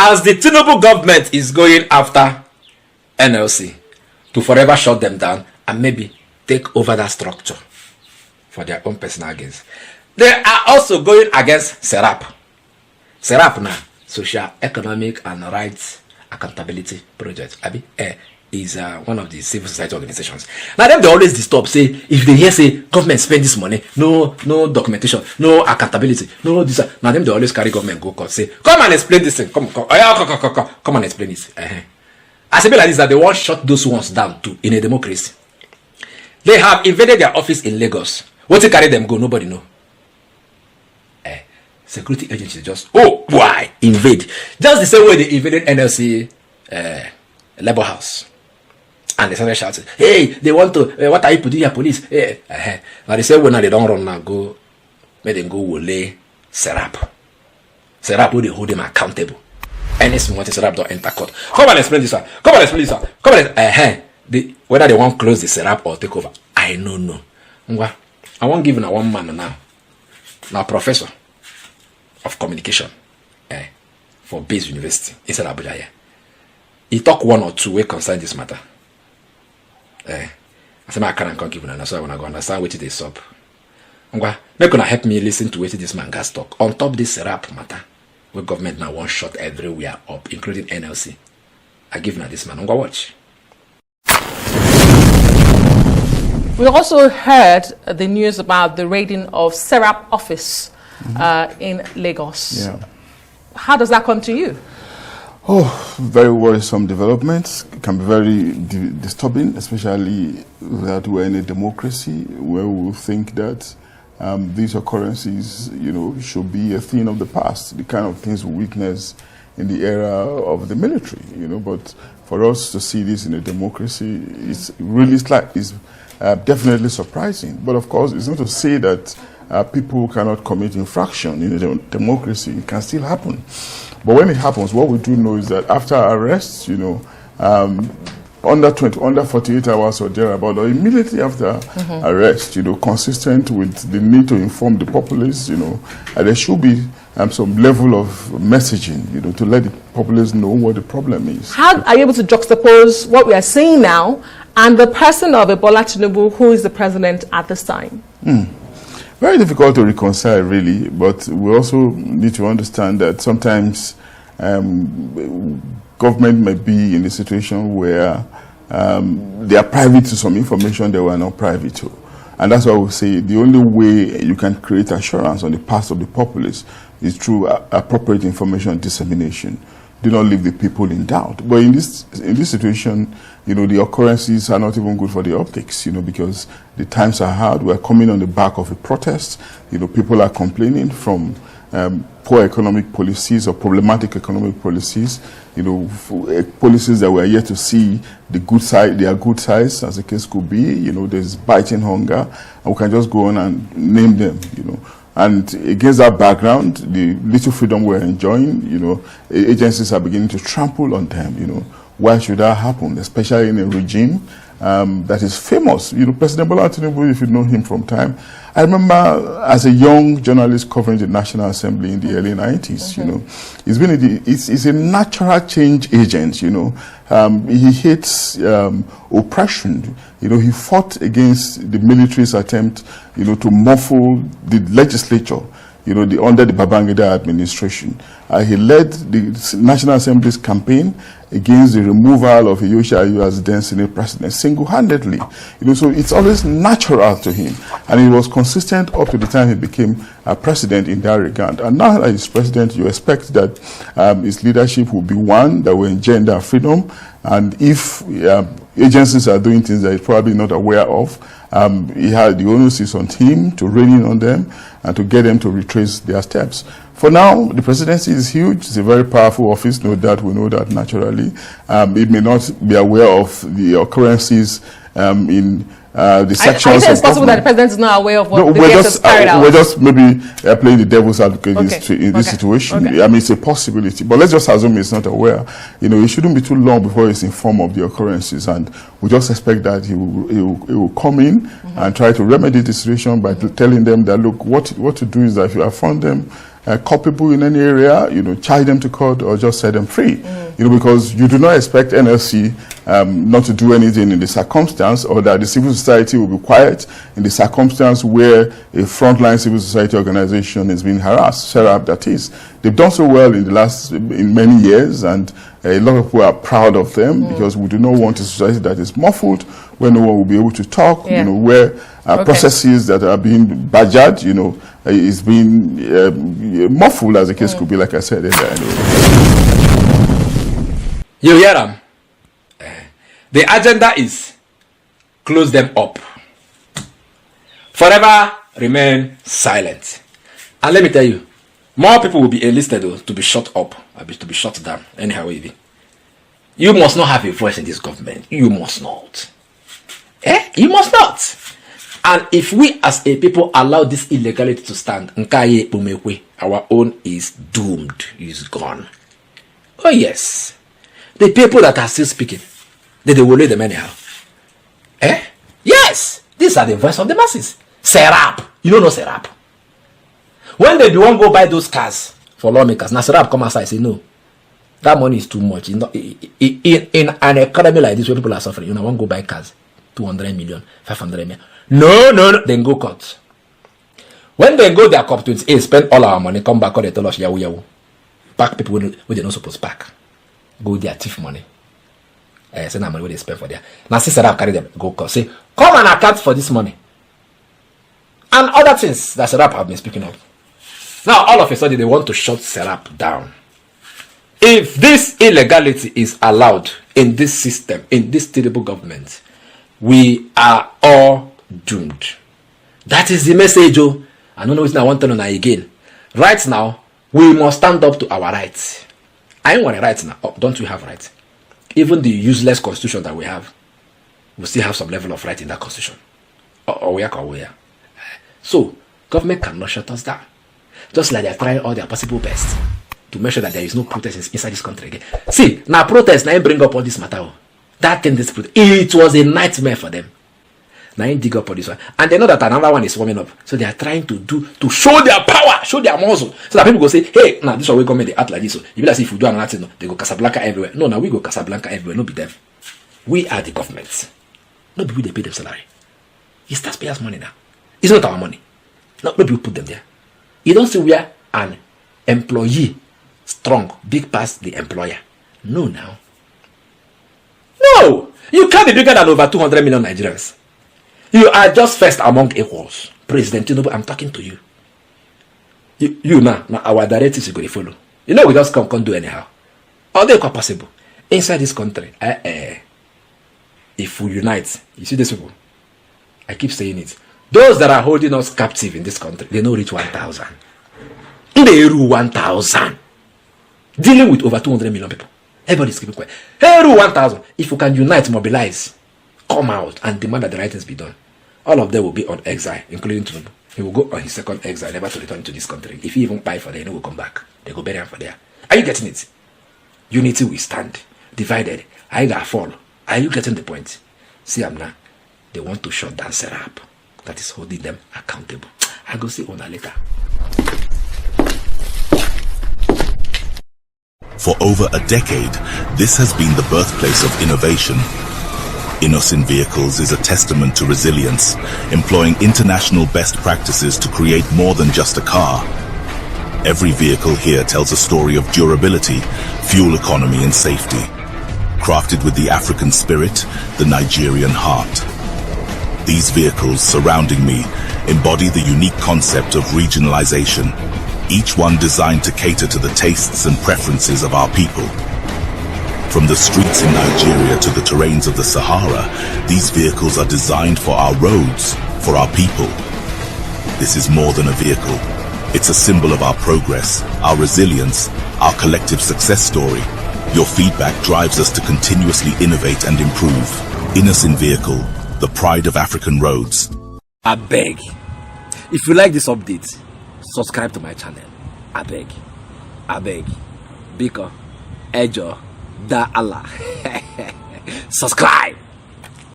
as the Tinubu government is going after NLC to forever shut them down and maybe take over that structure for their own personal gains, they are also going against SERAP. SERAP now, Social, Economic and Rights Accountability Project, is one of the civil society organizations. Now them they always disturb, say, if they hear say government spend this money, no documentation, no accountability, no this. Now them they always carry government go court, say, come and explain this thing, come and explain it. As a bit like this, that they want shut those ones down too in a democracy. They have invaded their office in Lagos. What to carry them go? Nobody know. Security agencies just, oh, why invade? Just the same way they invaded NLC Labor House. And they started shouting, hey, they want to, what are you putting here, police? Now they say, when they don't run now, go, make them go wole SERAP. SERAP will they hold them accountable. Anything wanting SERAP don't enter court. Come and explain this one. Come and explain this one. Come and whether they want to close the SERAP or take over, I don't know. I won't give you one man now professor of communication for Base University inside Abuja here. He talk one or two way concern this matter. I say I can't give you, so I want to go understand what it is up. Make gonna help me listen to what this man gas talk on top this SERAP matter where government now one shot everywhere up, including NLC. I give now this man. Watch. We also heard the news about the raiding of SERAP office in Lagos. Yeah. How does that come to you? Oh, very worrisome developments. It can be very disturbing, especially that we're in a democracy where we think that these occurrences, should be a thing of the past, the kind of things we witness in the era of the military, But for us to see this in a democracy, it's really definitely surprising. But of course, it's not to say that people cannot commit infraction in a democracy. It can still happen. But when it happens, what we do know is that after arrests, under 48 hours or thereabout, or immediately after arrest, consistent with the need to inform the populace, there should be some level of messaging, to let the populace know what the problem is. How are you able to juxtapose what we are seeing now and the person of Bola Tinubu, who is the president at this time? Very difficult to reconcile, really, but we also need to understand that sometimes government may be in a situation where they are privy to some information they were not privy to. And that's why we say the only way you can create assurance on the part of the populace is through appropriate information dissemination. Do not leave the people in doubt. But in this situation, the occurrences are not even good for the optics, because the times are hard. We're coming on the back of a protest. People are complaining from poor economic policies or problematic economic policies, policies that we are yet to see their good sides, as the case could be. There's biting hunger, and we can just go on and name them, And against that background, the little freedom we're enjoying, agencies are beginning to trample on them, Why should that happen, especially in a regime that is famous? President Bola Tinubu, if you know him from time, I remember as a young journalist covering the National Assembly in the early 90s, he's a natural change agent, he hates oppression. He fought against the military's attempt, to muffle the legislature, under the Babangida administration. He led the National Assembly's campaign against the removal of Yosha as then Senate president single-handedly. So it's always natural to him. And he was consistent up to the time he became president in that regard. And now that he's president, you expect that his leadership will be one that will engender freedom. And if agencies are doing things that he's probably not aware of, the onus is on him to rein in on them and to get them to retrace their steps. For now, the presidency is huge. It's a very powerful office, no doubt. We know that naturally. It may not be aware of the occurrences in the sections. I think it's possible that the president is not aware of what the DSS carried out. We're just maybe playing the devil's advocate in this situation. Okay. I mean, it's a possibility, but let's just assume he's not aware. It shouldn't be too long before he's informed of the occurrences, and we just expect that he will come in and try to remedy the situation by telling them that, look, what to do is that if you have found them culpable in any area, charge them to court or just set them free. Because you do not expect NLC not to do anything in the circumstance, or that the civil society will be quiet in the circumstance where a frontline civil society organization is being harassed, SERAP that is. They've done so well in many years, and a lot of people are proud of them because we do not want a society that is muffled, where no one will be able to talk, where processes that are being badgered, is being muffled, as the case could be, like I said earlier. You hear them? The agenda is close them up. Forever remain silent. And let me tell you, more people will be enlisted to be shut up, to be shut down, anyhow it be. You must not have a voice in this government. You must not. You must not. And if we as a people allow this illegality to stand, our own is doomed, is gone. Oh yes. The people that are still speaking, they will lay them anyhow. Yes, these are the voice of the masses. SERAP. You don't know SERAP. When they won't go buy those cars for lawmakers, now SERAP come outside and say, no, that money is too much. In an economy like this where people are suffering, you won't go buy cars. 200 million, 500 million. No, then go cut. When they go their COP28, spend all our money, come back, they tell us, yahoo. Back people where they're not supposed to back. Go their thief money. Send that money where they spend for there. Now see SERAP carry them, go cut. Say, come and account for this money. And other things that SERAP have been speaking of. Now all of a sudden they want to shut SERAP down. If this illegality is allowed in this system, in this terrible government, we are all doomed. That is the message. I don't know what I want to know again. Right now, we must stand up to our rights. I ain't want a right now. Oh, don't we have rights? Even the useless constitution that we have, we still have some level of right in that constitution. So, government cannot shut us down. Just like they are trying all their possible best to make sure that there is no protest inside this country again. See, now protest, now bring up all this matter. That thing, it was a nightmare for them. Now dig up on this one. And they know that another one is warming up. So they are trying to show their power, show their muscle. So that people go say, hey, now this one we come in, they act like this. So you be like, if you do another thing, they go Casablanca everywhere. No, now we go Casablanca everywhere, no be them. We are the government. No people they pay them salary. It's taxpayers' money now. It's not our money. No people put them there. You don't see where an employee strong, big past the employer. No now. No! You can't be bigger than over 200 million Nigerians. You are just first among equals. President Tinubu, I'm talking to you. You now our directives you go to follow. We just can't do anyhow. All they quite possible. Inside this country, if we unite, you see these people, I keep saying it. Those that are holding us captive in this country, they don't reach 1,000. They rule 1,000. Dealing with over 200 million people. Everybody's keeping quiet. Hey, rule 1,000. If you can unite, mobilize, come out and demand that the right things be done, all of them will be on exile, including Tinubu. He will go on his second exile, never to return to this country. If he even buy for them, he will come back. They go bury him for there. Are you getting it? Unity will stand. Divided, I got fall. Are you getting the point? See, I'm now. They want to shut down SERAP. That is holding them accountable. I go see Ona later. For over a decade, this has been the birthplace of innovation. Innocent Vehicles is a testament to resilience, employing international best practices to create more than just a car. Every vehicle here tells a story of durability, fuel economy and safety. Crafted with the African spirit, the Nigerian heart. These vehicles surrounding me embody the unique concept of regionalization, each one designed to cater to the tastes and preferences of our people. From the streets in Nigeria to the terrains of the Sahara, these vehicles are designed for our roads, for our people. This is more than a vehicle. It's a symbol of our progress, our resilience, our collective success story. Your feedback drives us to continuously innovate and improve. Innocent Vehicle, the pride of African roads. I beg. If you like this update, subscribe to my channel. I beg. Biko, Ejo, Da Allah. Subscribe.